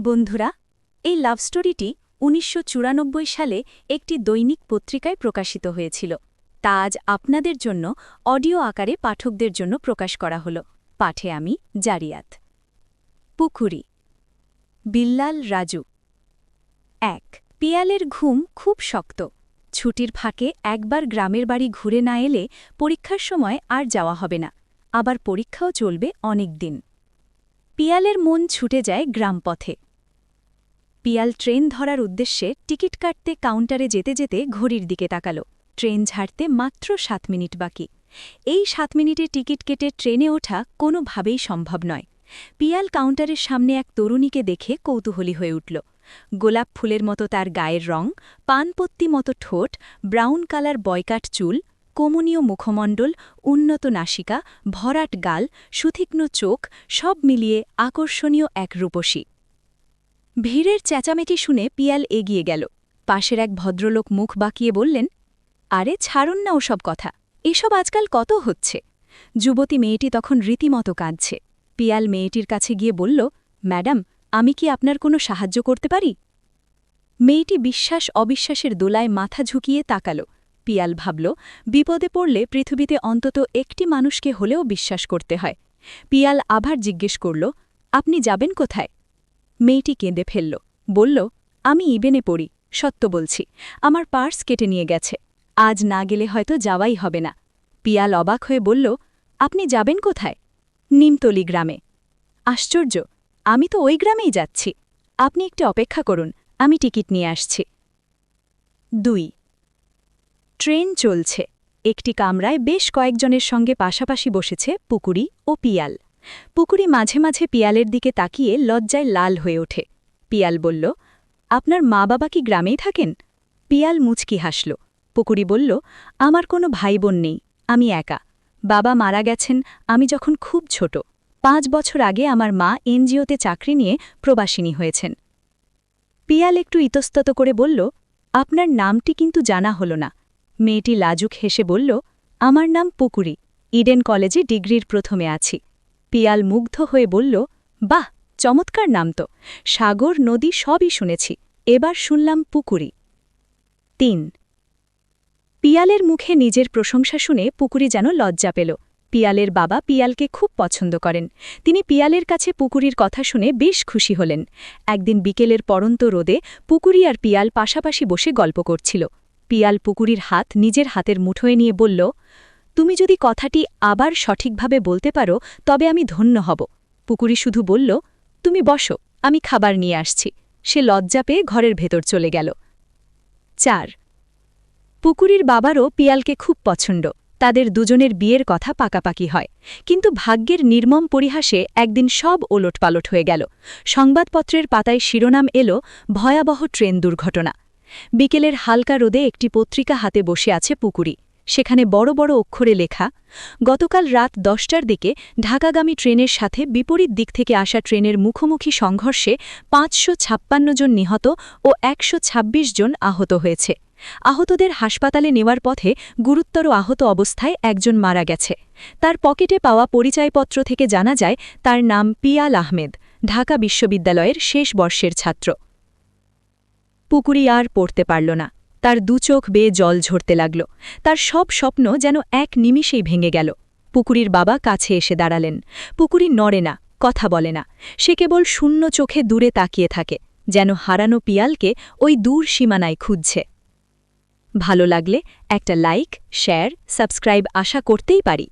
বন্ধুরা, এই লাভ স্টোরিটি ১৯৯৪ সালে একটি দৈনিক পত্রিকায় প্রকাশিত হয়েছিল। তা আজ আপনাদের জন্য অডিও আকারে পাঠকদের জন্য প্রকাশ করা হল। পাঠে আমি জারিয়াত। পুকুরি। বিল্লাল রাজু। ১। পিয়ালের ঘুম খুব শক্ত। ছুটির ফাঁকে একবার গ্রামের বাড়ি ঘুরে না এলে পরীক্ষার সময় আর যাওয়া হবে না, আবার পরীক্ষাও চলবে অনেক দিন। পিয়ালের মন ছুটে যায় গ্রামপথে। পিয়াল ট্রেন ধরার উদ্দেশ্যে টিকিট কাটতে কাউন্টারে যেতে যেতে ঘড়ির দিকে তাকাল। ট্রেন ছাড়তে মাত্র ৭ মিনিট বাকি। এই ৭ মিনিটে টিকিট কেটে ট্রেনে ওঠা কোনোভাবেই সম্ভব নয়। পিয়াল কাউন্টারের সামনে এক তরুণীকে দেখে কৌতূহলী হয়ে উঠল। গোলাপ ফুলের মতো তার গায়ের রং, পানপত্তি মতো ঠোঁট, ব্রাউন কালার বয়কাট চুল, কমনীয় মুখমণ্ডল, উন্নত নাসিকা, ভরাট গাল, সুতীক্ষ্ণ চোখ, সব মিলিয়ে আকর্ষণীয় এক রূপসী। ভিড়ের চেঁচামেচি শুনে পিয়াল এগিয়ে গেল। পাশের এক ভদ্রলোক মুখ বাঁকিয়ে বললেন, আরে ছাড়ুন না ওসব কথা, এসব আজকাল কত হচ্ছে। যুবতী মেয়েটি তখন রীতিমতো কাঁদছে। পিয়াল মেয়েটির কাছে গিয়ে বলল, ম্যাডাম, আমি কি আপনার কোনো সাহায্য করতে পারি? মেয়েটি বিশ্বাস অবিশ্বাসের দোলায় মাথা ঝুঁকিয়ে তাকাল। পিয়াল ভাবল, বিপদে পড়লে পৃথিবীতে অন্তত একটি মানুষকে হলেও বিশ্বাস করতে হয়। পিয়াল আবার জিজ্ঞেস করল, আপনি যাবেন কোথায়? মেয়েটি কেঁদে ফেলল, বলল, আমি ইবেনে পড়ি, সত্য বলছি, আমার পার্স কেটে নিয়ে গেছে, আজ না গেলে হয়তো যাওয়াই হবে না। পিয়াল অবাক হয়ে বলল, আপনি যাবেন কোথায়? নিমতলি গ্রামে। আশ্চর্য, আমি তো ওই গ্রামেই যাচ্ছি। আপনি একটু অপেক্ষা করুন, আমি টিকিট নিয়ে আসছি। ২। ট্রেন চলছে। একটি কামরায় বেশ কয়েকজনের সঙ্গে পাশাপাশি বসেছে পুকুরি ও পিয়াল। পুকুরি মাঝে মাঝে পিয়ালের দিকে তাকিয়ে লজ্জায় লাল হয়ে ওঠে। পিয়াল বলল, আপনার মা বাবা কি গ্রামেই থাকেন? পিয়াল মুচকি হাসল। পুকুরি বলল, আমার কোনো ভাই বোন নেই, আমি একা। বাবা মারা গেছেন আমি যখন খুব ছোট। ৫ বছর আগে আমার মা এনজিওতে চাকরি নিয়ে প্রবাসিনী হয়েছেন। পিয়াল একটু ইতস্তত করে বলল, আপনার নামটি কিন্তু জানা হল না। মেয়েটি লাজুক হেসে বলল, আমার নাম পুকুরি, ইডেন কলেজে ডিগ্রির প্রথমে আছি। পিয়াল মুগ্ধ হয়ে বলল, বাহ, চমৎকার নাম তো, সাগর নদী সবই শুনেছি, এবার শুনলাম পুকুরি। ৩। পিয়ালের মুখে নিজের প্রশংসা শুনে পুকুরি যেন লজ্জা পেল। পিয়ালের বাবা পিয়ালকে খুব পছন্দ করেন। তিনি পিয়ালের কাছে পুকুরির কথা শুনে বেশ খুশি হলেন। একদিন বিকেলের পড়ন্ত রোদে পুকুরি আর পিয়াল পাশাপাশি বসে গল্প করছিল। পিয়াল পুকুরির হাত নিজের হাতের মুঠোয় নিয়ে বলল, তুমি যদি কথাটি আবার সঠিকভাবে বলতে পারো তবে আমি ধন্য হব। পুকুরি শুধু বলল, তুমি বসো, আমি খাবার নিয়ে আসছি। সে লজ্জা পেয়ে ঘরের ভেতর চলে গেল। ৪। পুকুরির বাবারও পিয়ালকে খুব পছন্দ। তাদের দুজনের বিয়ের কথা পাকাপাকি হয়। কিন্তু ভাগ্যের নির্মম পরিহাসে একদিন সব ওলটপালট হয়ে গেল। সংবাদপত্রের পাতায় শিরোনাম এল, ভয়াবহ ট্রেন দুর্ঘটনা। বিকেলের হালকা রোদে একটি পত্রিকা হাতে বসে আছে পুকুরি। সেখানে বড় বড় অক্ষরে লেখা, গতকাল রাত ১০টার দিকে ঢাকাগামী ট্রেনের সাথে বিপরীত দিক থেকে আসা ট্রেনের মুখোমুখি সংঘর্ষে ৫৫৬ জন নিহত ও ১২৬ জন আহত হয়েছে। আহতদের হাসপাতালে নেওয়ার পথে গুরুতর আহত অবস্থায় একজন মারা গেছে। তার পকেটে পাওয়া পরিচয়পত্র থেকে জানা যায় তার নাম পিয়াল আহমেদ, ঢাকা বিশ্ববিদ্যালয়ের শেষ বর্ষের ছাত্র। পুকুরি আর পড়তে পারল না। তার দুচোখ বেয়ে জল ঝরতে লাগল। তার সব স্বপ্ন যেন এক নিমিষেই ভেঙে গেল। পুকুরির বাবা কাছে এসে দাঁড়ালেন। পুকুরি নড়ে না, কথা বলে না। সে কেবল শূন্য চোখে দূরে তাকিয়ে থাকে, যেন হারানো পিয়ালকে ওই দূর সীমানায় খুঁজছে। ভালো লাগলে একটা লাইক, শেয়ার, সাবস্ক্রাইব আশা করতেই পারি।